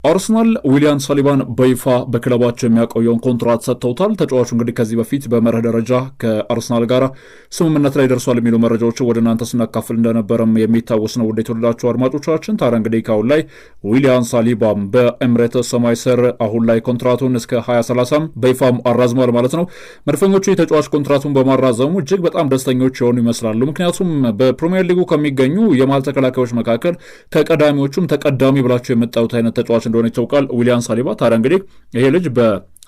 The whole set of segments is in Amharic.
አርሰናል ዊሊያን ሳሊባን በይፋ በክለባቸው የሚያቆየውን ኮንትራት ሰጥተውታል። ተጫዋቹ እንግዲህ ከዚህ በፊት በመርህ ደረጃ ከአርሰናል ጋር ስምምነት ላይ ደርሷል የሚሉ መረጃዎች ወደ እናንተ ስናካፍል እንደነበረም የሚታወስ ነው። ወደ የተወደዳችሁ አድማጮቻችን ታዲያ እንግዲህ ካሁን ላይ ዊሊያን ሳሊባም በኤምሬትስ ሰማይ ስር አሁን ላይ ኮንትራቱን እስከ 2030 በይፋም አራዝሟል ማለት ነው። መድፈኞቹ የተጫዋች ኮንትራቱን በማራዘሙ እጅግ በጣም ደስተኞች የሆኑ ይመስላሉ። ምክንያቱም በፕሪሚየር ሊጉ ከሚገኙ የመሃል ተከላካዮች መካከል ከቀዳሚዎቹም ተቀዳሚ ብላቸው የመጣዩት አይነት ተጫዋች እንደሆነ ይታወቃል ዊሊያን ሳሊባ። ታዲያ እንግዲህ ይሄ ልጅ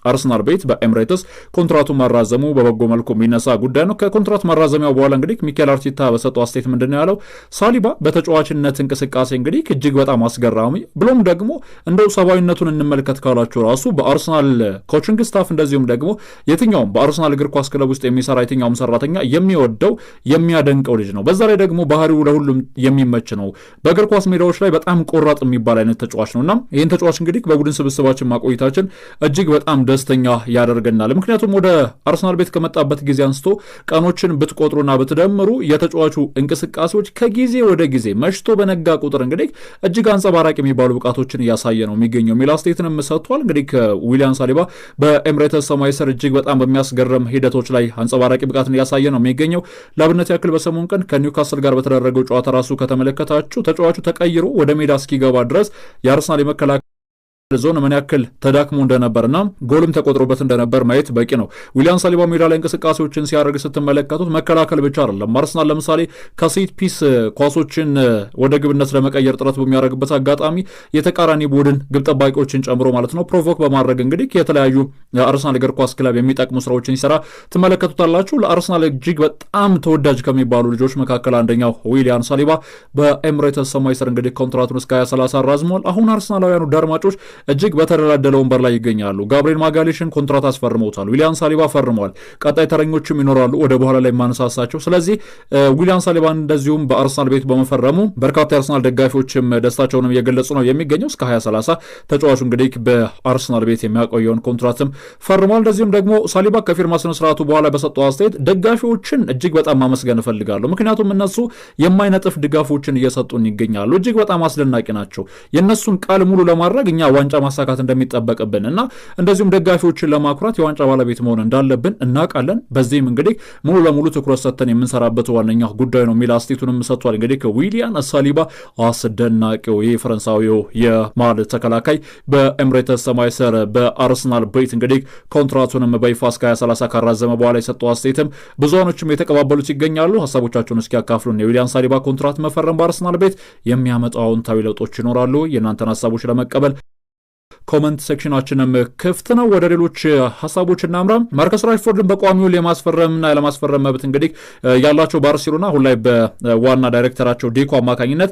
አርሰናል ቤት በኤምሬትስ ኮንትራቱን ማራዘሙ በበጎ መልኩ የሚነሳ ጉዳይ ነው። ከኮንትራት ማራዘሚያው በኋላ እንግዲህ ሚኬል አርቴታ በሰጠው አስተያየት ምንድን ነው ያለው? ሳሊባ በተጫዋችነት እንቅስቃሴ እንግዲህ እጅግ በጣም አስገራሚ ብሎም ደግሞ እንደው ሰብአዊነቱን እንመልከት ካላችሁ ራሱ በአርሰናል ኮችንግ ስታፍ እንደዚሁም ደግሞ የትኛውም በአርሰናል እግር ኳስ ክለብ ውስጥ የሚሰራ የትኛውም ሰራተኛ የሚወደው የሚያደንቀው ልጅ ነው። በዛ ላይ ደግሞ ባህሪው ለሁሉም የሚመች ነው። በእግር ኳስ ሜዳዎች ላይ በጣም ቆራጥ የሚባል አይነት ተጫዋች ነው እና ይህን ተጫዋች እንግዲህ በቡድን ስብስባችን ማቆይታችን እጅግ በጣም ደስተኛ ያደርገናል። ምክንያቱም ወደ አርሰናል ቤት ከመጣበት ጊዜ አንስቶ ቀኖችን ብትቆጥሩና ብትደምሩ የተጫዋቹ እንቅስቃሴዎች ከጊዜ ወደ ጊዜ መሽቶ በነጋ ቁጥር እንግዲህ እጅግ አንጸባራቂ የሚባሉ ብቃቶችን እያሳየ ነው የሚገኘው የሚል አስተያየትንም ሰጥቷል። እንግዲህ ዊሊያን ሳሊባ በኤምሬትስ ሰማይ ስር እጅግ በጣም በሚያስገርም ሂደቶች ላይ አንጸባራቂ ብቃትን እያሳየ ነው የሚገኘው። ለአብነት ያክል በሰሞኑ ቀን ከኒውካስል ጋር በተደረገው ጨዋታ ራሱ ከተመለከታችሁ ተጫዋቹ ተቀይሮ ወደ ሜዳ እስኪገባ ድረስ የአርሰናል የመከላከል ዞን ምን ያክል ተዳክሞ እንደነበርና ጎልም ተቆጥሮበት እንደነበር ማየት በቂ ነው። ዊሊያን ሳሊባ ሜዳ ላይ እንቅስቃሴዎችን ሲያደርግ ስትመለከቱት መከላከል ብቻ አይደለም። አርሰናል ለምሳሌ ከሴት ፒስ ኳሶችን ወደ ግብነት ለመቀየር ጥረት በሚያደርግበት አጋጣሚ የተቃራኒ ቡድን ግብ ጠባቂዎችን ጨምሮ ማለት ነው ፕሮቮክ በማድረግ እንግዲህ የተለያዩ የአርሰናል እግር ኳስ ክለብ የሚጠቅሙ ስራዎችን ይሰራ ትመለከቱታላችሁ። ለአርሰናል እጅግ በጣም ተወዳጅ ከሚባሉ ልጆች መካከል አንደኛው ዊሊያን ሳሊባ በኤምሬትስ ሰማይ ስር እንግዲህ ኮንትራቱን እስከ 2030 አራዝሟል። አሁን አርሰናላውያኑ ዳርማጮች እጅግ በተደላደለ ወንበር ላይ ይገኛሉ። ጋብሪኤል ማጋሌሽን ኮንትራት አስፈርመውታል። ዊሊያን ሳሊባ ፈርመዋል። ቀጣይ ተረኞችም ይኖራሉ ወደ በኋላ ላይ ማነሳሳቸው። ስለዚህ ዊሊያን ሳሊባን እንደዚሁም በአርሰናል ቤት በመፈረሙ በርካታ የአርሰናል ደጋፊዎችም ደስታቸውንም እየገለጹ ነው የሚገኘው። እስከ 2030 ተጫዋቹ እንግዲህ በአርሰናል ቤት የሚያቆየውን ኮንትራትም ፈርሟል። እንደዚሁም ደግሞ ሳሊባ ከፊርማ ስነ ስርዓቱ በኋላ በሰጠው አስተያየት ደጋፊዎችን እጅግ በጣም ማመስገን እፈልጋለሁ፣ ምክንያቱም እነሱ የማይነጥፍ ድጋፎችን እየሰጡን ይገኛሉ። እጅግ በጣም አስደናቂ ናቸው። የእነሱን ቃል ሙሉ ለማድረግ እኛ ዋንጫ ማሳካት እንደሚጠበቅብን እና እንደዚሁም ደጋፊዎችን ለማኩራት የዋንጫ ባለቤት መሆን እንዳለብን እናውቃለን። በዚህም እንግዲህ ሙሉ ለሙሉ ትኩረት ሰጥተን የምንሰራበት ዋነኛ ጉዳይ ነው የሚል አስተያየቱንም ሰጥቷል። እንግዲህ ከዊሊያን ሳሊባ አስደናቂው የፈረንሳዊው የመሃል ተከላካይ በኤምሬትስ ሰማይ ስር በአርሰናል ቤት እንግዲህ ኮንትራቱንም በይፋ እስከ 2030 ካራዘመ በኋላ የሰጠው አስተያየትም ብዙዎችም የተቀባበሉት ይገኛሉ። ሀሳቦቻቸውን እስኪ ያካፍሉን። የዊሊያን ሳሊባ ኮንትራት መፈረም በአርሰናል ቤት የሚያመጣው አዎንታዊ ለውጦች ይኖራሉ? የእናንተን ሀሳቦች ለመቀበል ኮመንት ሴክሽናችንም ክፍት ነው። ወደ ሌሎች ሀሳቦች እናምራ። ማርከስ ራሽፎርድን በቋሚው የማስፈረምና ያለማስፈረም መብት እንግዲህ ያላቸው ባርሴሎና አሁን ላይ በዋና ዳይሬክተራቸው ዴኮ አማካኝነት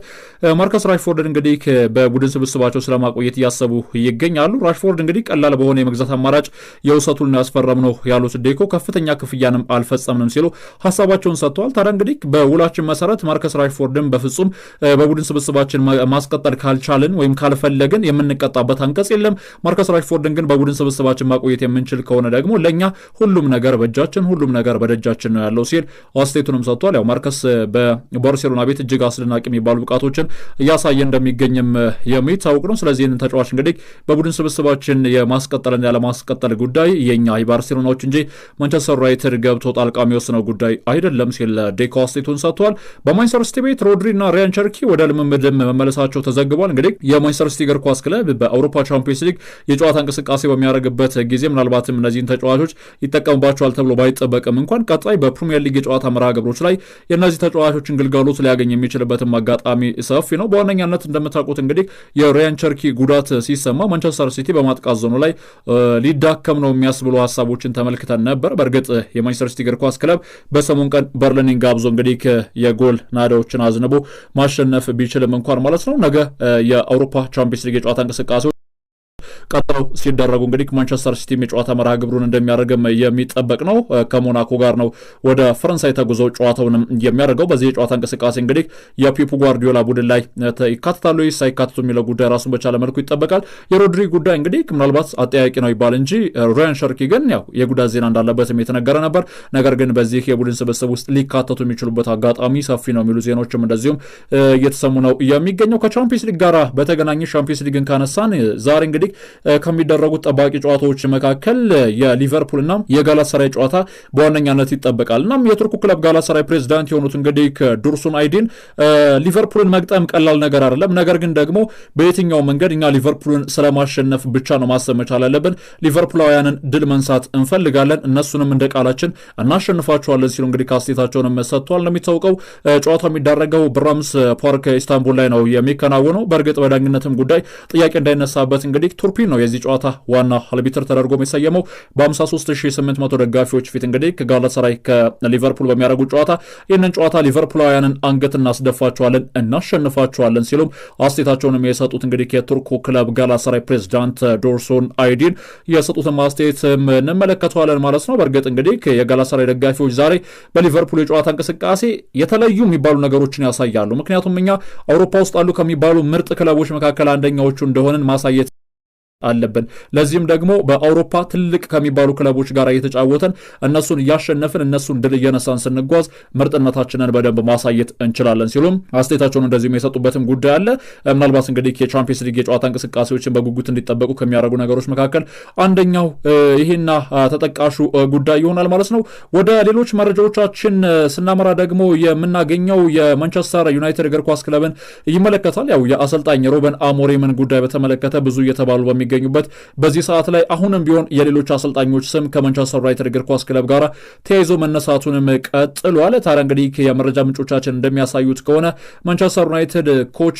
ማርከስ ራሽፎርድን እንግዲህ በቡድን ስብስባቸው ስለማቆየት እያሰቡ ይገኛሉ። ራሽፎርድ እንግዲህ ቀላል በሆነ የመግዛት አማራጭ የውሰቱን ያስፈረም ነው ያሉት ዴኮ ከፍተኛ ክፍያንም አልፈጸምንም ሲሉ ሀሳባቸውን ሰጥተዋል። ታዲያ እንግዲህ በውላችን መሰረት ማርከስ ራሽፎርድን በፍጹም በቡድን ስብስባችን ማስቀጠል ካልቻልን ወይም ካልፈለግን የምንቀጣበት አንቀጽ የለም። ማርከስ ራሽፎርድን ግን በቡድን ስብስባችን ማቆየት የምንችል ከሆነ ደግሞ ለእኛ ሁሉም ነገር በእጃችን ሁሉም ነገር በደጃችን ነው ያለው ሲል አስተያየቱንም ሰጥቷል። ያው ማርከስ በባርሴሎና ቤት እጅግ አስደናቂ የሚባሉ ብቃቶችን እያሳየ እንደሚገኝም የሚታወቅ ነው። ስለዚህ ይህንን ተጫዋች እንግዲህ በቡድን ስብስባችን የማስቀጠልና ያለማስቀጠል ጉዳይ የኛ የባርሴሎናዎች እንጂ ማንቸስተር ዩናይትድ ገብቶ ጣልቃ የሚወስነው ጉዳይ አይደለም ሲል ዴኮ አስተያየቱን ሰጥቷል። በማንቸስተር ሲቲ ቤት ሮድሪ እና ሪያን ቸርኪ ወደ ልምምድም መመለሳቸው ተዘግቧል። እንግዲህ የማንቸስተር ሲቲ እግር ኳስ ክለብ በአውሮፓ ቻምፒዮንስ ሊግ የጨዋታ እንቅስቃሴ በሚያደርግበት ጊዜ ምናልባትም እነዚህን ተጫዋቾች ይጠቀምባቸዋል ተብሎ ባይጠበቅም እንኳን ቀጣይ በፕሪሚየር ሊግ የጨዋታ መርሃ ግብሮች ላይ የእነዚህ ተጫዋቾችን ግልጋሎት ሊያገኝ የሚችልበትም አጋጣሚ ሰፊ ነው። በዋነኛነት እንደምታውቁት እንግዲህ የሪያን ቸርኪ ጉዳት ሲሰማ ማንቸስተር ሲቲ በማጥቃት ዞኑ ላይ ሊዳከም ነው የሚያስብሉ ሀሳቦችን ተመልክተን ነበር። በእርግጥ የማንቸስተር ሲቲ እግር ኳስ ክለብ በሰሞኑ ቀን በርሊንን ጋብዞ እንግዲህ የጎል ናዳዎችን አዝንቦ ማሸነፍ ቢችልም እንኳን ማለት ነው ነገ የአውሮፓ ቻምፒዮንስ ሊግ የጨዋታ እንቅስቃሴ ቀጥለው ሲደረጉ እንግዲህ ማንቸስተር ሲቲ የጨዋታ መርሃ ግብሩን እንደሚያደርግም የሚጠበቅ ነው። ከሞናኮ ጋር ነው ወደ ፈረንሳይ ተጉዞ ጨዋታውንም የሚያደርገው። በዚህ የጨዋታ እንቅስቃሴ እንግዲህ የፔፕ ጓርዲዮላ ቡድን ላይ ይካተታሉ ሳይካተቱ የሚለው ጉዳይ ራሱን በቻለ መልኩ ይጠበቃል። የሮድሪ ጉዳይ እንግዲህ ምናልባት አጠያቂ ነው ይባል እንጂ ራያን ሸርኪ ግን ያው የጉዳት ዜና እንዳለበትም የተነገረ ነበር። ነገር ግን በዚህ የቡድን ስብስብ ውስጥ ሊካተቱ የሚችሉበት አጋጣሚ ሰፊ ነው የሚሉ ዜናዎችም እንደዚሁም እየተሰሙ ነው የሚገኘው። ከቻምፒየንስ ሊግ ጋር በተገናኘ ቻምፒየንስ ሊግን ካነሳን ዛሬ እንግዲህ ከሚደረጉት ጠባቂ ጨዋታዎች መካከል የሊቨርፑልና የጋላታሳራይ ጨዋታ በዋነኛነት ይጠበቃል። እናም የቱርኩ ክለብ ጋላታሳራይ ፕሬዚዳንት የሆኑት እንግዲህ ዱርሱን አይዲን ሊቨርፑልን መግጠም ቀላል ነገር አይደለም፣ ነገር ግን ደግሞ በየትኛው መንገድ እኛ ሊቨርፑልን ስለማሸነፍ ብቻ ነው ማሰብ መቻል ያለብን። ሊቨርፑላውያንን ድል መንሳት እንፈልጋለን፣ እነሱንም እንደ ቃላችን እናሸንፋቸዋለን ሲሉ እንግዲህ ካስቴታቸውንም ሰጥቷል። እንደሚታወቀው ጨዋታው የሚዳረገው ብራምስ ፓርክ ኢስታንቡል ላይ ነው የሚከናወነው። በእርግጥ በዳኝነትም ጉዳይ ጥያቄ እንዳይነሳበት እንግዲህ ቱርፒን ነው የዚህ ጨዋታ ዋና አልቢትር ተደርጎ የሚሰየመው። በ53800 ደጋፊዎች ፊት እንግዲህ ጋላታሳራይ ከሊቨርፑል በሚያደርጉ ጨዋታ ይህንን ጨዋታ ሊቨርፑላውያንን አንገት እናስደፋቸዋለን፣ እናሸንፋቸዋለን ሲሉም አስቴታቸውንም የሰጡት እንግዲህ የቱርኩ ክለብ ጋላታሳራይ ፕሬዚዳንት ዱርሱን አይዲን የሰጡትን ማስቴት እንመለከተዋለን ማለት ነው። በእርግጥ እንግዲህ የጋላታሳራይ ደጋፊዎች ዛሬ በሊቨርፑል የጨዋታ እንቅስቃሴ የተለዩ የሚባሉ ነገሮችን ያሳያሉ። ምክንያቱም እኛ አውሮፓ ውስጥ አሉ ከሚባሉ ምርጥ ክለቦች መካከል አንደኛዎቹ እንደሆንን ማሳየት አለብን። ለዚህም ደግሞ በአውሮፓ ትልቅ ከሚባሉ ክለቦች ጋር እየተጫወተን እነሱን እያሸነፍን እነሱን ድል እየነሳን ስንጓዝ ምርጥነታችንን በደንብ ማሳየት እንችላለን ሲሉም አስተያየታቸውን እንደዚሁም የሰጡበትም ጉዳይ አለ። ምናልባት እንግዲህ የቻምፒየንስ ሊግ የጨዋታ እንቅስቃሴዎችን በጉጉት እንዲጠበቁ ከሚያደርጉ ነገሮች መካከል አንደኛው ይሄና ተጠቃሹ ጉዳይ ይሆናል ማለት ነው። ወደ ሌሎች መረጃዎቻችን ስናመራ ደግሞ የምናገኘው የማንቸስተር ዩናይትድ እግር ኳስ ክለብን ይመለከታል። ያው የአሰልጣኝ ሩበን አሞሪምን ጉዳይ በተመለከተ ብዙ እየተባሉ የሚገኙበት በዚህ ሰዓት ላይ አሁንም ቢሆን የሌሎች አሰልጣኞች ስም ከማንቸስተር ዩናይትድ እግር ኳስ ክለብ ጋር ተያይዞ መነሳቱንም ቀጥሏል። ታዲያ እንግዲህ የመረጃ ምንጮቻችን እንደሚያሳዩት ከሆነ ማንቸስተር ዩናይትድ ኮች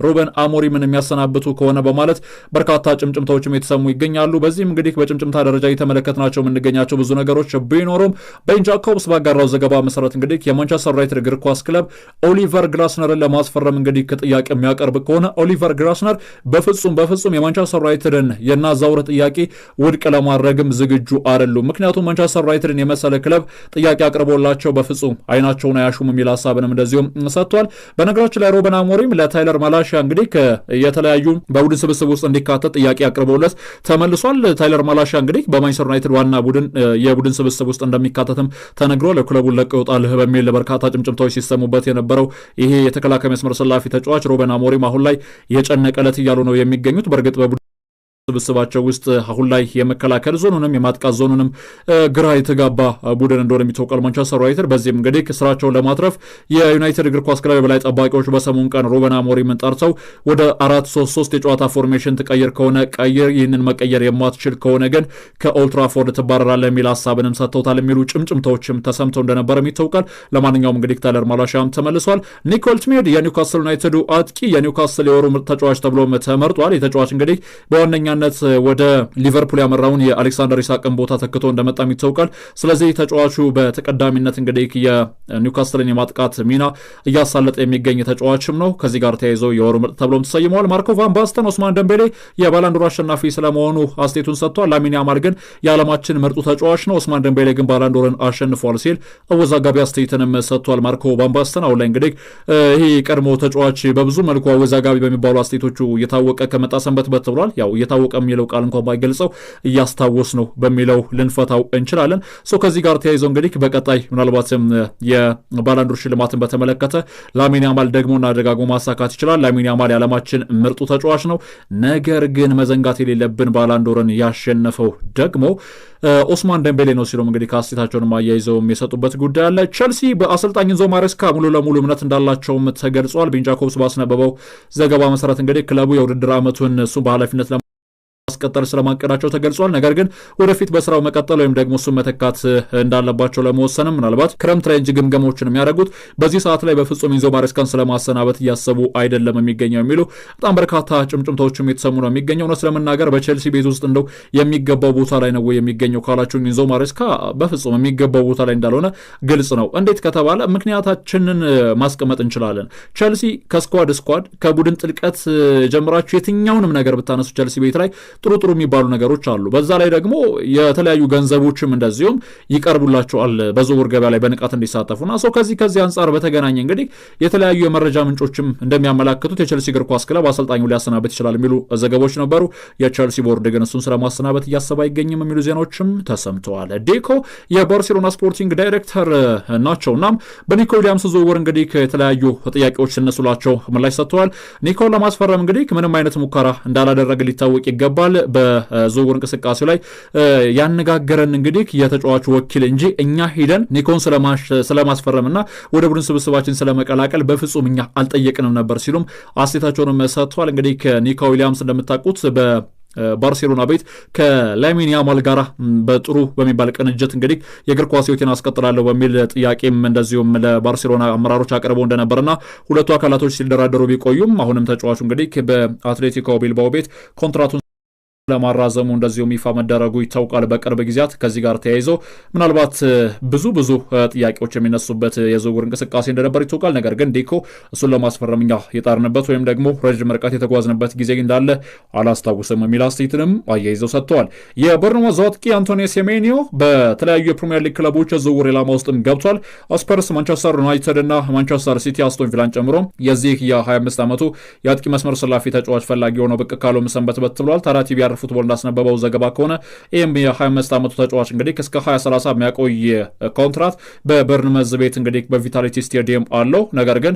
ሩበን አሞሪምን የሚያሰናብቱ ከሆነ በማለት በርካታ ጭምጭምታዎችም የተሰሙ ይገኛሉ። በዚህም እንግዲህ በጭምጭምታ ደረጃ እየተመለከትናቸው የምንገኛቸው ብዙ ነገሮች ቢኖሩም ቤን ጃኮብስ ባጋራው ዘገባ መሰረት እንግዲህ የማንቸስተር ዩናይትድ እግር ኳስ ክለብ ኦሊቨር ግላስነርን ለማስፈረም እንግዲህ ጥያቄ የሚያቀርብ ከሆነ ኦሊቨር ግላስነር በፍጹም የማንቸስተር ዩናይትድን የናዛውር ጥያቄ ውድቅ ለማድረግም ዝግጁ አይደሉም። ምክንያቱም ማንቸስተር ዩናይትድን የመሰለ ክለብ ጥያቄ አቅርቦላቸው በፍጹም አይናቸውን አያሹም የሚል ሀሳብንም እንደዚሁም ሰጥቷል። በነገራችን ላይ ሩበን አሞሪም ለታይለር ማላሺያ እንግዲህ የተለያዩ በቡድን ስብስብ ውስጥ እንዲካተት ጥያቄ አቅርበውለት ተመልሷል። ታይለር ማላሺያ እንግዲህ በማንቸስተር ዩናይትድ ዋና ቡድን የቡድን ስብስብ ውስጥ እንደሚካተትም ተነግሮ ለክለቡን ለቀው ይወጣል በሚል በርካታ ጭምጭምታዎች ሲሰሙበት የነበረው ይሄ የተከላካይ መስመር ሰላፊ ተጫዋች ሩበን አሞሪም አሁን ላይ የጨነቀለት እያሉ ነው የሚገኙት። በእርግጥ በቡድን ስብስባቸው ውስጥ አሁን ላይ የመከላከል ዞኑንም የማጥቃት ዞኑንም ግራ የተጋባ ቡድን እንደሆነ የሚታወቃል ማንቸስተር ዩናይትድ። በዚህም እንግዲህ ስራቸውን ለማትረፍ የዩናይትድ እግር ኳስ ክለብ የበላይ ጠባቂዎች በሰሞኑ ቀን ሩበን አሞሪምን ጠርተው ወደ 4-3-3 የጨዋታ ፎርሜሽን ትቀይር ከሆነ ቀይር፣ ይህንን መቀየር የማትችል ከሆነ ግን ከኦልትራፎርድ ትባረራለህ የሚል ሀሳብንም ሰጥተውታል የሚሉ ጭምጭምታዎችም ተሰምተው እንደነበረም ይታወቃል። ለማንኛውም እንግዲህ ታይለር ማላሻም ተመልሷል። ኒክ ኦልትሜድ የኒውካስል ዩናይትዱ አጥቂ የኒውካስል የወሩ ምርጥ ተጫዋች ተብሎም ተመርጧል። የተጫዋች እንግዲህ በዋነኛ ወደ ሊቨርፑል ያመራውን የአሌክሳንደር ኢሳቅን ቦታ ተክቶ እንደመጣም ይታወቃል። ስለዚህ ተጫዋቹ በተቀዳሚነት እንግዲህ የኒውካስትልን የማጥቃት ሚና እያሳለጠ የሚገኝ ተጫዋችም ነው። ከዚህ ጋር ተያይዘው የወሩ ምርጥ ተብሎም ተሰይመዋል። ማርኮ ቫን ባስተን ኦስማን ደምቤሌ የባላንዶር አሸናፊ ስለመሆኑ አስቴቱን ሰጥቷል። ላሚን ያማል ግን የዓለማችን ምርጡ ተጫዋች ነው፣ ኦስማን ደምቤሌ ግን ባላንዶርን አሸንፏል ሲል አወዛጋቢ አስቴትንም ሰጥቷል። ማርኮ ቫን ባስተን አሁን ላይ እንግዲህ ይሄ ቀድሞ ተጫዋች በብዙ መልኩ አወዛጋቢ በሚባሉ አስቴቶቹ እየታወቀ ከመጣ ሰንበትበት ተብሏል። ያው እየታወቀ የሚለው ቃል እንኳን ባይገልጸው እያስታወስ ነው በሚለው ልንፈታው እንችላለን። ከዚህ ጋር ተያይዘው እንግዲህ በቀጣይ ምናልባትም የባላንዶር ሽልማትን በተመለከተ ላሚን ያማል ደግሞ ደጋግሞ ማሳካት ይችላል። ላሚን ያማል የዓለማችን ምርጡ ተጫዋች ነው። ነገር ግን መዘንጋት የሌለብን ባላንዶርን ያሸነፈው ደግሞ ኦስማን ደምቤሌ ነው ሲሉም እንግዲህ ከአስቴታቸውንም አያይዘውም የሰጡበት ጉዳይ አለ። ቸልሲ በአሰልጣኝ ኢንዞ ማሬስካ ሙሉ ለሙሉ እምነት እንዳላቸውም ተገልጿል። ቤን ጃኮብስ ባስነበበው ዘገባ መሰረት እንግዲህ ክለቡ የውድድር ዓመቱን እሱ በኃላፊነት ማስቀጠል ስለማቀዳቸው ተገልጿል። ነገር ግን ወደፊት በስራው መቀጠል ወይም ደግሞ እሱን መተካት እንዳለባቸው ለመወሰንም ምናልባት ክረምት ላይ እንጂ ግምገሞችን የሚያደርጉት በዚህ ሰዓት ላይ በፍጹም ኢንዞ ማሬስካን ስለማሰናበት እያሰቡ አይደለም የሚገኘው የሚሉ በጣም በርካታ ጭምጭምታዎችም የተሰሙ ነው የሚገኘው። እውነት ለመናገር በቼልሲ ቤት ውስጥ እንደው የሚገባው ቦታ ላይ ነው የሚገኘው ካላችሁ ኢንዞ ማሬስካ በፍጹም የሚገባው ቦታ ላይ እንዳልሆነ ግልጽ ነው። እንዴት ከተባለ ምክንያታችንን ማስቀመጥ እንችላለን። ቼልሲ ከስኳድ ከቡድን ጥልቀት ጀምራችሁ የትኛውንም ነገር ብታነሱ ቼልሲ ቤት ላይ ጥሩ የሚባሉ ነገሮች አሉ። በዛ ላይ ደግሞ የተለያዩ ገንዘቦችም እንደዚሁም ይቀርቡላቸዋል በዝውውር ገበያ ላይ በንቃት እንዲሳተፉና ሰው ከዚህ አንጻር በተገናኘ እንግዲህ የተለያዩ የመረጃ ምንጮችም እንደሚያመላክቱት የቼልሲ እግር ኳስ ክለብ አሰልጣኙ ሊያሰናበት ይችላል የሚሉ ዘገቦች ነበሩ። የቼልሲ ቦርድ ግን እሱን ስለማሰናበት እያሰበ አይገኝም የሚሉ ዜናዎችም ተሰምተዋል። ዴኮ የባርሴሎና ስፖርቲንግ ዳይሬክተር ናቸው። እናም በኒኮ ዊሊያምስ ዝውውር እንግዲህ የተለያዩ ጥያቄዎች ሲነሱላቸው ምላሽ ሰጥተዋል። ኒኮን ለማስፈረም እንግዲህ ምንም አይነት ሙከራ እንዳላደረገ ሊታወቅ ይገባል። በዝውውር እንቅስቃሴው ላይ ያነጋገረን እንግዲህ የተጫዋቹ ወኪል እንጂ እኛ ሄደን ኒኮን ስለማስፈረምና ወደ ቡድን ስብስባችን ስለመቀላቀል በፍጹም እኛ አልጠየቅንም ነበር ሲሉም አስተያየታቸውንም ሰጥተዋል። እንግዲህ ከኒኮ ዊሊያምስ እንደምታውቁት ባርሴሎና ቤት ከላሚን ያማል ጋር በጥሩ በሚባል ቅንጅት እንግዲህ የእግር ኳስ ሕይወቴን አስቀጥላለሁ በሚል ጥያቄም እንደዚሁም ለባርሴሎና አመራሮች አቅርበው እንደነበርና ሁለቱ አካላቶች ሲደራደሩ ቢቆዩም አሁንም ተጫዋቹ እንግዲህ በአትሌቲኮ ቢልባኦ ቤት ኮንትራቱን ለማራዘሙ እንደዚሁም ይፋ መደረጉ ይታወቃል በቅርብ ጊዜያት። ከዚህ ጋር ተያይዞ ምናልባት ብዙ ጥያቄዎች የሚነሱበት የዝውውር እንቅስቃሴ እንደነበር ይታወቃል። ነገር ግን ዴኮ እሱን ለማስፈረም እኛ የጣርንበት ወይም ደግሞ ረዥም ርቀት የተጓዝንበት ጊዜ እንዳለ አላስታውስም የሚል አስተያየትንም አያይዘው ሰጥተዋል። የቦርንማውዝ አጥቂ አንቶኒ ሴሜንዮ በተለያዩ የፕሪሚየር ሊግ ክለቦች የዝውውር ኢላማ ውስጥም ገብቷል። ስፐርስ፣ ማንቸስተር ዩናይትድ እና ማንቸስተር ሲቲ አስቶን ቪላን ጨምሮ የዚህ የ25 ዓመቱ የአጥቂ መስመር ሰላፊ ተጫዋች ፈላጊ ሆነው ብቅ ካሉ ሰንበትበት ብሏል። ታራ ቲቪ ፉትቦል እንዳስነበበው ዘገባ ከሆነ ይህም የ25 ዓመቱ ተጫዋች እንግዲህ እስከ 2030 የሚያቆይ ኮንትራት በበርንመዝ ቤት እንግዲህ በቪታሊቲ ስቴዲየም አለው። ነገር ግን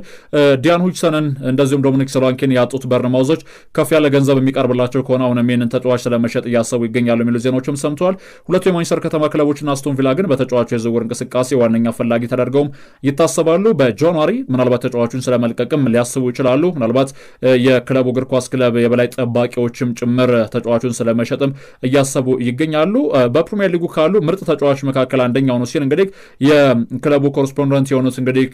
ዲያን ሁጅሰንን እንደዚሁም ዶሚኒክ ሶላንኬን ያጡት በርንማውዞች ከፍ ያለ ገንዘብ የሚቀርብላቸው ከሆነ አሁንም ይህንን ተጫዋች ስለመሸጥ እያሰቡ ይገኛሉ የሚሉ ዜናዎችም ሰምተዋል። ሁለቱ የማንቸስተር ከተማ ክለቦችና አስቶን ቪላ ግን በተጫዋቹ የዝውውር እንቅስቃሴ ዋነኛ ፈላጊ ተደርገውም ይታሰባሉ። በጃንዋሪ ምናልባት ተጫዋቹን ስለመልቀቅም ሊያስቡ ይችላሉ። ምናልባት የክለቡ እግር ኳስ ክለብ የበላይ ጠባቂዎችም ጭምር ተጫዋቹን ስለመሸጥም እያሰቡ ይገኛሉ። በፕሪሚየር ሊጉ ካሉ ምርጥ ተጫዋች መካከል አንደኛው ነው ሲል እንግዲህ የክለቡ ኮረስፖንደንት የሆኑት እንግዲህ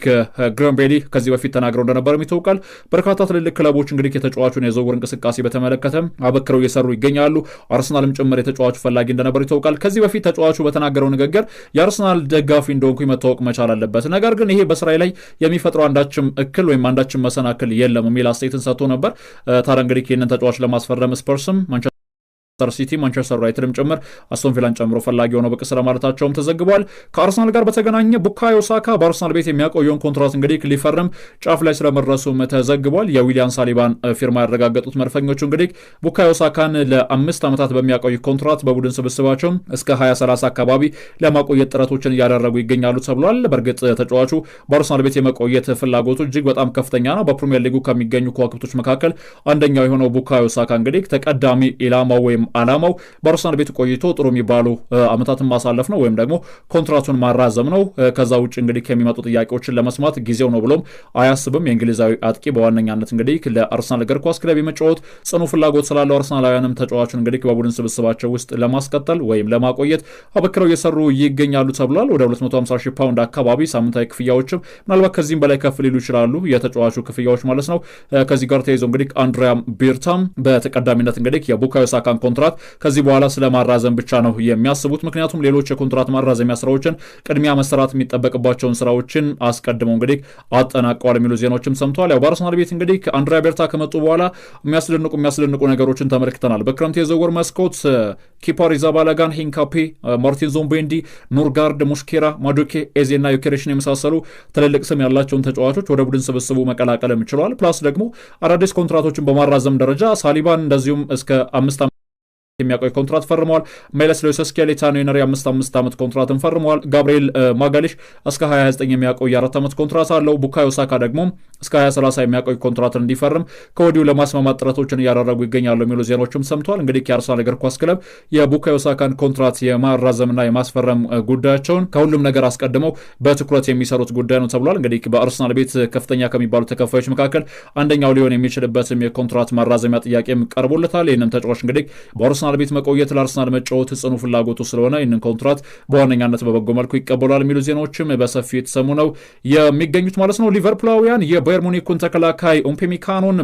ግረም ቤሊ ከዚህ በፊት ተናግረው እንደነበርም ይታወቃል። በርካታ ትልልቅ ክለቦች እንግዲህ የተጫዋቹን የዝውውር እንቅስቃሴ በተመለከተ አበክረው እየሰሩ ይገኛሉ። አርሰናልም ጭምር የተጫዋቹ ፈላጊ እንደነበር ይታወቃል። ከዚህ በፊት ተጫዋቹ በተናገረው ንግግር የአርሰናል ደጋፊ እንደሆንኩ መታወቅ መቻል አለበት፣ ነገር ግን ይሄ በስራዬ ላይ የሚፈጥረው አንዳችም እክል ወይም አንዳችም መሰናክል የለም የሚል አስተያየትን ሰጥቶ ነበር። ታዲያ እንግዲህ ይህንን ተጫዋች ለማስፈረም ስፐርስም ማንቸስተር ሲቲ፣ ማንቸስተር ዩናይትድም ጭምር አስቶን ቪላን ጨምሮ ፈላጊ ሆነው ብቅ ስለማለታቸውም ተዘግቧል። ከአርሰናል ጋር በተገናኘ ቡካዮ ሳካ በአርሰናል ቤት የሚያቆየውን ኮንትራት እንግዲህ ሊፈርም ጫፍ ላይ ስለመድረሱም ተዘግቧል። የዊሊያን ሳሊባን ፊርማ ያረጋገጡት መድፈኞቹ እንግዲህ ቡካዮ ሳካን ለ5 ዓመታት በሚያቆይ ኮንትራት በቡድን ስብስባቸው እስከ 2030 አካባቢ ለማቆየት ጥረቶችን እያደረጉ ይገኛሉ ተብሏል። በእርግጥ ተጫዋቹ በአርሰናል ቤት የመቆየት ፍላጎቱ እጅግ በጣም ከፍተኛ ነው። በፕሪሚየር ሊጉ ከሚገኙ ከዋክብቶች መካከል አንደኛው የሆነው ቡካዮ ሳካ እንግዲህ ተቀዳሚ ኢላማው ወይም አላማው በአርሰናል ቤት ቆይቶ ጥሩ የሚባሉ ዓመታትን ማሳለፍ ነው ወይም ደግሞ ኮንትራቱን ማራዘም ነው። ከዛ ውጭ እንግዲህ ከሚመጡ ጥያቄዎችን ለመስማት ጊዜው ነው ብሎም አያስብም። የእንግሊዛዊ አጥቂ በዋነኛነት እንግዲህ ለአርሰናል እግር ኳስ ክለብ የመጫወት ጽኑ ፍላጎት ስላለው አርሰናላውያንም ተጫዋቹን እንግዲህ በቡድን ስብስባቸው ውስጥ ለማስቀጠል ወይም ለማቆየት አበክረው እየሰሩ ይገኛሉ ተብሏል። ወደ 250 ሺህ ፓውንድ አካባቢ ሳምንታዊ ክፍያዎችም ምናልባት ከዚህም በላይ ከፍ ሊሉ ይችላሉ፣ የተጫዋቹ ክፍያዎች ማለት ነው። ከዚህ ጋር ተይዞ እንግዲህ አንድሪያም ቤርታም በተቀዳሚነት እንግዲህ የቡካዮ ሳካን ኮንትራት ከዚህ በኋላ ስለማራዘም ብቻ ነው የሚያስቡት። ምክንያቱም ሌሎች የኮንትራት ማራዘሚያ ስራዎችን ቅድሚያ መሰራት የሚጠበቅባቸውን ስራዎችን አስቀድመው እንግዲህ አጠናቀዋል የሚሉ ዜናዎችም ሰምተዋል። ያው በአርሰናል ቤት እንግዲህ አንድሪያ ቤርታ ከመጡ በኋላ የሚያስደንቁ ነገሮችን ተመልክተናል። በክረምት የዝውውር መስኮት ኪፓ አሪዛባላጋን፣ ሂንካፔ፣ ማርቲን ዙቢሜንዲ፣ ኖርጋርድ፣ ሙስኬራ፣ ማዱኬ፣ ኤዜ እና ዮኬሬሽን የመሳሰሉ ትልልቅ ስም ያላቸውን ተጫዋቾች ወደ ቡድን ስብስቡ መቀላቀልም ችለዋል። ፕላስ ደግሞ አዳዲስ ኮንትራቶችን በማራዘም ደረጃ ሳሊባን እንደዚሁም እስከ 5 የሚያቆይ ኮንትራት ፈርመዋል። ሜለስ ሉዊስ ስኬሊታኖ የ5 ዓመት ኮንትራትን ፈርመዋል። ጋብሪኤል ማጋሊሽ እስከ 2029 የሚያቆይ 4 ዓመት ኮንትራት አለው። ቡካዮ ሳካ ደግሞ እስከ 2030 የሚያቆይ ኮንትራትን እንዲፈርም ከወዲሁ ለማስማማት ጥረቶችን እያደረጉ ይገኛሉ የሚሉ ዜናዎችም ሰምተዋል። እንግዲህ የአርሰናል እግር ኳስ ክለብ የቡካዮ ሳካን ኮንትራት የማራዘምና የማስፈረም ጉዳያቸውን ከሁሉም ነገር አስቀድመው በትኩረት የሚሰሩት ጉዳይ ነው ተብሏል። እንግዲህ በአርሰናል ቤት ከፍተኛ ከሚባሉ ተከፋዮች መካከል አንደኛው ሊሆን የሚችልበትም የኮንትራት ማራዘሚያ ጥያቄም ቀርቦለታል። ይህንም ተጫዋች እንግዲህ በአርሰናል ቤት መቆየት ለአርሰናል መጫወት ጽኑ ፍላጎቱ ስለሆነ ይህንን ኮንትራት በዋነኛነት በበጎ መልኩ ይቀበሏል የሚሉ ዜናዎችም በሰፊው የተሰሙ ነው የሚገኙት ማለት ነው። ሊቨርፑላውያን የባየር ሙኒኩን ተከላካይ ኡምፔሚካኖን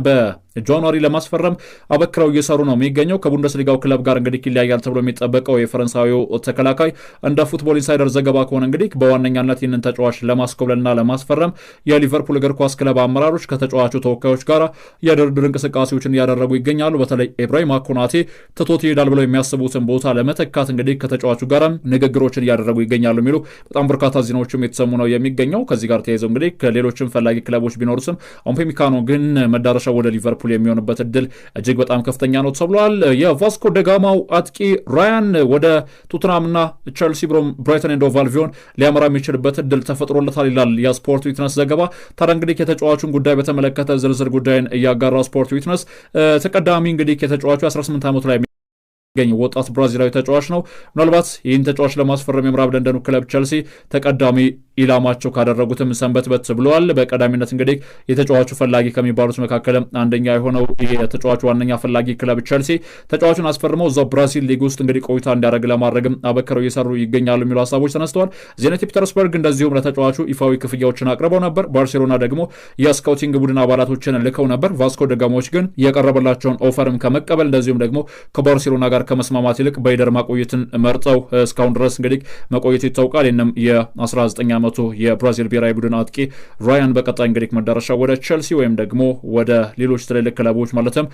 በጃንዋሪ ለማስፈረም አበክረው እየሰሩ ነው የሚገኘው። ከቡንደስሊጋው ክለብ ጋር እንግዲህ ይለያያል ተብሎ የሚጠበቀው የፈረንሳዊው ተከላካይ እንደ ፉትቦል ኢንሳይደር ዘገባ ከሆነ እንግዲህ በዋነኛነት ይህንን ተጫዋች ለማስኮብለልና ለማስፈረም የሊቨርፑል እግር ኳስ ክለብ አመራሮች ከተጫዋቹ ተወካዮች ጋር የድርድር እንቅስቃሴዎችን እያደረጉ ይገኛሉ። በተለይ ኢብራሂማ ኮናቴ ትቶት ይሄዳል ብለው የሚያስቡትን ቦታ ለመተካት እንግዲህ ከተጫዋቹ ጋር ንግግሮችን እያደረጉ ይገኛሉ የሚሉ በጣም በርካታ ዜናዎችም የተሰሙ ነው የሚገኘው። ከዚህ ጋር ተያይዘው እንግዲህ ከሌሎችም ፈላጊ ክለቦች ቢኖሩትም ኦፔሚካኖ ግን መዳረሻው ወደ ሊቨርፑል የሚሆንበት እድል እጅግ በጣም ከፍተኛ ነው ተብሏል። የቫስኮ ደጋማው አጥቂ ራያን ወደ ቶተንሃምና ቸልሲ ብሎም ብራይተን ኤንድ ሆቭ አልቢዮን ሊያመራ የሚችልበት እድል ተፈጥሮለታል ይላል የስፖርት ዊትነስ ዘገባ። ታዲያ እንግዲህ የተጫዋቹን ጉዳይ በተመለከተ ዝርዝር ጉዳይን እያጋራው ስፖርት ዊትነስ ተቀዳሚ እንግዲህ የተጫዋቹ 18 ዓመቱ ላይ ገኝ ወጣት ብራዚላዊ ተጫዋች ነው። ምናልባት ይህን ተጫዋች ለማስፈረም የምዕራብ ለንደኑ ክለብ ቸልሲ ተቀዳሚ ኢላማቸው ካደረጉትም ሰንበትበት ብለዋል። በቀዳሚነት እንግዲህ የተጫዋቹ ፈላጊ ከሚባሉት መካከል አንደኛ የሆነው የተጫዋቹ ዋነኛ ፈላጊ ክለብ ቸልሲ ተጫዋቹን አስፈርመው እዛው ብራዚል ሊግ ውስጥ እንግዲህ ቆይታ እንዲያደርግ ለማድረግም አበክረው እየሰሩ ይገኛሉ የሚሉ ሀሳቦች ተነስተዋል። ዜኔት ፒተርስበርግ እንደዚሁም ለተጫዋቹ ይፋዊ ክፍያዎችን አቅርበው ነበር። ባርሴሎና ደግሞ የስካውቲንግ ቡድን አባላቶችን ልከው ነበር። ቫስኮ ደጋሞች ግን የቀረበላቸውን ኦፈርም ከመቀበል እንደዚሁም ደግሞ ከባርሴሎና ጋር ከመስማማት ይልቅ በይደር ማቆየትን መርጠው እስካሁን ድረስ እንግዲህ መቆየት ይታወቃል። ይህንም የ19 ዓመቱ የብራዚል ብሔራዊ ቡድን አጥቂ ራያን በቀጣይ እንግዲህ መዳረሻ ወደ ቸልሲ ወይም ደግሞ ወደ ሌሎች ትልልቅ ክለቦች ማለትም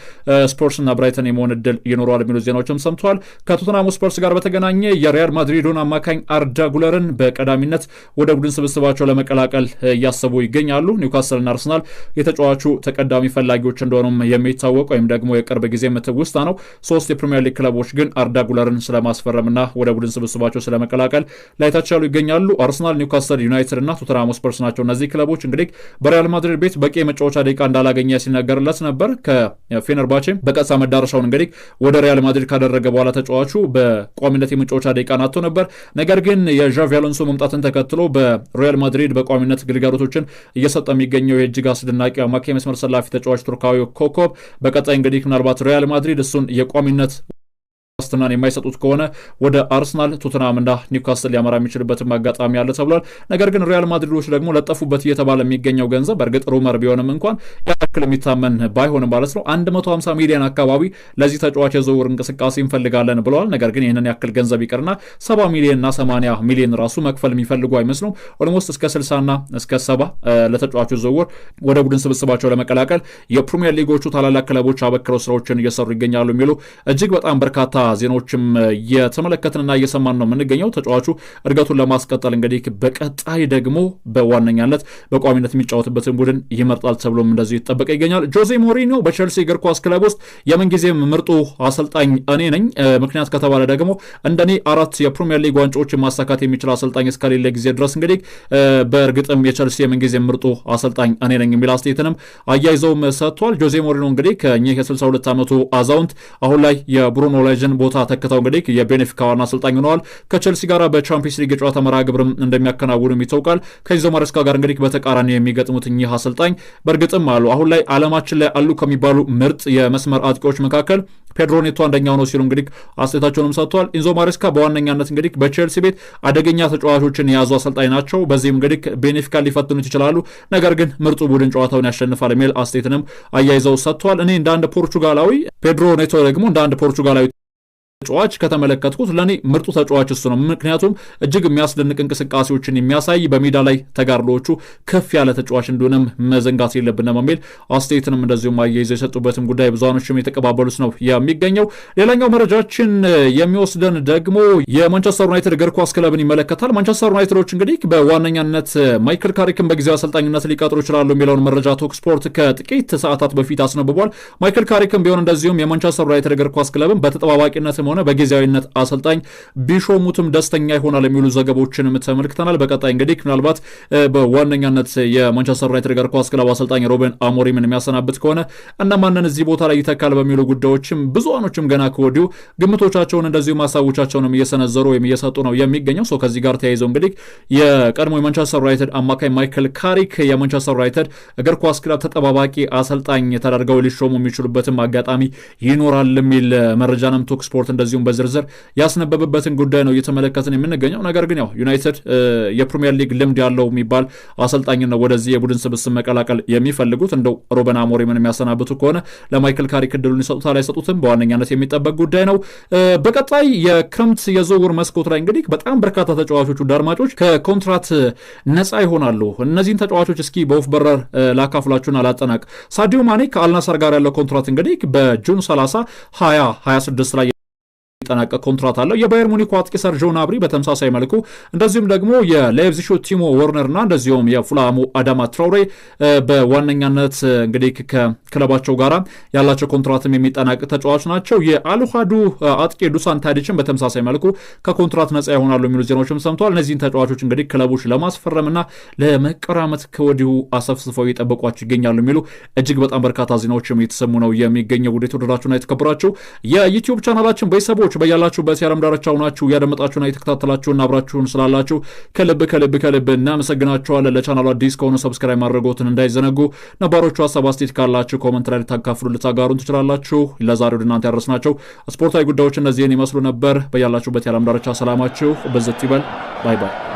ስፖርስና ብራይተን የመሆን እድል ይኖረዋል የሚሉ ዜናዎችም ሰምተዋል። ከቶተንሃም ስፐርስ ጋር በተገናኘ የሪያል ማድሪዱን አማካኝ አርዳ ጉለርን በቀዳሚነት ወደ ቡድን ስብስባቸው ለመቀላቀል እያሰቡ ይገኛሉ። ኒውካስልና አርሰናል የተጫዋቹ ተቀዳሚ ፈላጊዎች እንደሆኑም የሚታወቅ ወይም ደግሞ የቅርብ ጊዜ ምትውስታ ነው። 3 የፕሪሚየር ሊግ ክለቦች ግን አርዳ ጉለርን ስለማስፈረምና ወደ ቡድን ስብስባቸው ስለመቀላቀል ላይታቻሉ ይገኛሉ። አርሰናል፣ ኒውካስል ዩናይትድ እና ቶተንሃም ስፐርስ ናቸው። እነዚህ ክለቦች እንግዲህ በሪያል ማድሪድ ቤት በቂ የመጫወቻ ደቂቃ እንዳላገኘ ሲነገርለት ነበር። ከፌነርባቼ በቀጥታ መዳረሻውን እንግዲህ ወደ ሪያል ማድሪድ ካደረገ በኋላ ተጫዋቹ በቋሚነት የመጫወቻ ደቂቃ ናቶ ነበር። ነገር ግን የዣቪ አሎንሶ መምጣትን ተከትሎ በሪያል ማድሪድ በቋሚነት ግልጋሎቶችን እየሰጠ የሚገኘው የእጅግ አስደናቂ አማካይ መስመር ሰላፊ ተጫዋች ቱርካዊ ኮከብ በቀጣይ እንግዲህ ምናልባት ሪያል ማድሪድ እሱን የቋሚነት ዋስትናን የማይሰጡት ከሆነ ወደ አርሰናል፣ ቶተንሃም እና ኒውካስል ሊያመራ የሚችልበትም አጋጣሚ አለ ተብሏል። ነገር ግን ሪያል ማድሪዶች ደግሞ ለጠፉበት እየተባለ የሚገኘው ገንዘብ በእርግጥ ሩመር ቢሆንም እንኳን ያክል የሚታመን ባይሆንም ማለት ነው 150 ሚሊዮን አካባቢ ለዚህ ተጫዋች የዝውውር እንቅስቃሴ እንፈልጋለን ብለዋል። ነገር ግን ይህንን ያክል ገንዘብ ይቅርና 70 ሚሊዮን እና 80 ሚሊዮን ራሱ መክፈል የሚፈልጉ አይመስሉም። ኦልሞስት እስከ 60 እና እስከ 70 ለተጫዋቹ ዝውውር ወደ ቡድን ስብስባቸው ለመቀላቀል የፕሪሚየር ሊጎቹ ታላላቅ ክለቦች አበክረው ስራዎችን እየሰሩ ይገኛሉ የሚሉ እጅግ በጣም በርካታ ዜናዎችም እየተመለከትንና እየሰማን ነው የምንገኘው። ተጫዋቹ እድገቱን ለማስቀጠል እንግዲህ በቀጣይ ደግሞ በዋነኛነት በቋሚነት የሚጫወትበትን ቡድን ይመርጣል ተብሎም እንደዚሁ ይጠበቀ ይገኛል። ጆዜ ሞሪኒዮ በቸልሲ እግር ኳስ ክለብ ውስጥ የምንጊዜም ምርጡ አሰልጣኝ እኔ ነኝ፣ ምክንያት ከተባለ ደግሞ እንደኔ 4 የፕሪሚየር ሊግ ዋንጫዎችን ማሳካት የሚችል አሰልጣኝ እስከሌለ ጊዜ ድረስ እንግዲህ በእርግጥም የቸልሲ የምንጊዜም ምርጡ አሰልጣኝ እኔ ነኝ የሚል አስተያየትንም አያይዘውም ሰጥቷል። ጆዜ ሞሪኒዮ እንግዲህ ከኚህ የ62 ዓመቱ አዛውንት አሁን ላይ የብሩኖ ላጅን ቦታ ተክተው እንግዲህ የቤኔፊካ ዋና አሰልጣኝ ሆነዋል። ከቸልሲ ጋር በቻምፒየንስ ሊግ የጨዋታ መርሃ ግብርም እንደሚያከናውኑም ይታወቃል። ከኢንዞ ማሬስካ ጋር እንግዲህ በተቃራኒ የሚገጥሙት እኚህ አሰልጣኝ በእርግጥም አሉ አሁን ላይ ዓለማችን ላይ አሉ ከሚባሉ ምርጥ የመስመር አጥቂዎች መካከል ፔድሮ ኔቶ አንደኛው ነው ሲሉ እንግዲህ አስተያየታቸውንም ሰጥተዋል። ኢንዞ ማሬስካ በዋነኛነት እንግዲህ በቸልሲ ቤት አደገኛ ተጫዋቾችን የያዙ አሰልጣኝ ናቸው። በዚህም እንግዲህ ቤኔፊካ ሊፈትኑት ይችላሉ፣ ነገር ግን ምርጡ ቡድን ጨዋታውን ያሸንፋል የሚል አስተያየትንም አያይዘው ሰጥተዋል። እኔ እንደ አንድ ፖርቹጋላዊ ፔድሮ ኔቶ ደግሞ እንደ አንድ ፖርቹጋላዊ ተጫዋች ከተመለከትኩት ለኔ ምርጡ ተጫዋች እሱ ነው። ምክንያቱም እጅግ የሚያስደንቅ እንቅስቃሴዎችን የሚያሳይ በሜዳ ላይ ተጋድሎዎቹ ከፍ ያለ ተጫዋች እንደሆነም መዘንጋት የለብንም የሚል አስተያየትንም እንደዚሁም አያይዘው የሰጡበትም ጉዳይ ብዙሃኖችም የተቀባበሉት ነው የሚገኘው። ሌላኛው መረጃችን የሚወስደን ደግሞ የማንቸስተር ዩናይትድ እግር ኳስ ክለብን ይመለከታል። ማንቸስተር ዩናይትዶች እንግዲህ በዋነኛነት ማይክል ካሪክን በጊዜያዊ አሰልጣኝነት ሊቀጥሩ ይችላሉ የሚለውን መረጃ ቶክ ስፖርት ከጥቂት ሰዓታት በፊት አስነብቧል። ማይክል ካሪክን ቢሆን እንደዚሁም የማንቸስተር ዩናይትድ እግር ኳስ ክለብን በተጠባባቂነት ሆነ በጊዜያዊነት አሰልጣኝ ቢሾሙትም ደስተኛ ይሆናል የሚሉ ዘገቦችንም ተመልክተናል። በቀጣይ እንግዲህ ምናልባት በዋነኛነት የማንቸስተር ዩናይትድ እግር ኳስ ክለብ አሰልጣኝ ሩበን አሞሪምን የሚያሰናብት ከሆነ እነማንን እዚህ ቦታ ላይ ይተካል በሚሉ ጉዳዮችም ብዙሃኖችም ገና ከወዲሁ ግምቶቻቸውን እንደዚሁ ማሳቦቻቸውንም እየሰነዘሩ ወይም እየሰጡ ነው የሚገኘው። ከዚህ ጋር ተያይዘው እንግዲህ የቀድሞ የማንቸስተር ዩናይትድ አማካኝ ማይክል ካሪክ የማንቸስተር ዩናይትድ እግር ኳስ ክለብ ተጠባባቂ አሰልጣኝ ተደርገው ሊሾሙ የሚችሉበትም አጋጣሚ ይኖራል የሚል መረጃንም ቶክ ስፖርት እንደዚሁም በዝርዝር ያስነበበበትን ጉዳይ ነው እየተመለከትን የምንገኘው። ነገር ግን ያው ዩናይትድ የፕሪሚየር ሊግ ልምድ ያለው የሚባል አሰልጣኝ ነው ወደዚህ የቡድን ስብስብ መቀላቀል የሚፈልጉት። እንደው ሩበን አሞሪምን የሚያሰናብቱ ከሆነ ለማይክል ካሪክ እድሉን ይሰጡታል አይሰጡትም በዋነኛነት የሚጠበቅ ጉዳይ ነው። በቀጣይ የክረምት የዝውውር መስኮት ላይ እንግዲህ በጣም በርካታ ተጫዋቾቹ ዳርማጮች ከኮንትራት ነፃ ይሆናሉ። እነዚህን ተጫዋቾች እስኪ በወፍ በረር ላካፍላችሁና ላጠናቅ። ሳዲዮ ማኔ ከአልናሰር ጋር ያለው ኮንትራት እንግዲህ በጁን 30 2026 ላይ ጠናቀ ኮንትራት አለው። የባየር ሙኒክ አጥቂ ሰርጆ ናብሪ በተመሳሳይ መልኩ እንደዚሁም ደግሞ የላይፕዚግ ቲሞ ወርነርና እንደዚሁም የፉላሙ አዳማ ትራውሬ በዋነኛነት እንግዲህ ከክለባቸው ጋር ያላቸው ኮንትራትም የሚጠናቀቅ ተጫዋች ናቸው። የአልሃዱ አጥቂ ዱሳን ታዲችን በተመሳሳይ መልኩ ከኮንትራት ነፃ ይሆናሉ የሚሉ ዜናዎችም ሰምተዋል። እነዚህን ተጫዋቾች እንግዲህ ክለቦች ለማስፈረምና ለመቀራመት ከወዲሁ አሰፍስፈው እየጠበቋቸው ይገኛሉ የሚሉ እጅግ በጣም በርካታ ዜናዎችም እየተሰሙ ነው የሚገኘው። ውድ የተወደዳችሁና የተከበራችሁ የዩቲዩብ ቻናላችን ቤተሰቦች በያላችሁበት የዓለም ዳርቻ ሆናችሁ ያደመጣችሁና የተከታተላችሁና አብራችሁን ስላላችሁ ከልብ እናመሰግናችኋለን። ለቻናሉ አዲስ ከሆነ ሰብስክራይብ ማድረጎትን እንዳይዘነጉ። ነባሮቹ ሀሳብ አስተያየት ካላችሁ ኮሜንት ላይ ልታካፍሉ ልታጋሩን ትችላላችሁ። ለዛሬው እናንተ ያደረስናቸው ስፖርታዊ ጉዳዮች እነዚህን ይመስሉ ነበር። በያላችሁበት የዓለም ዳርቻ ሰላማችሁ በዘት ይበል። ባይ ባይ።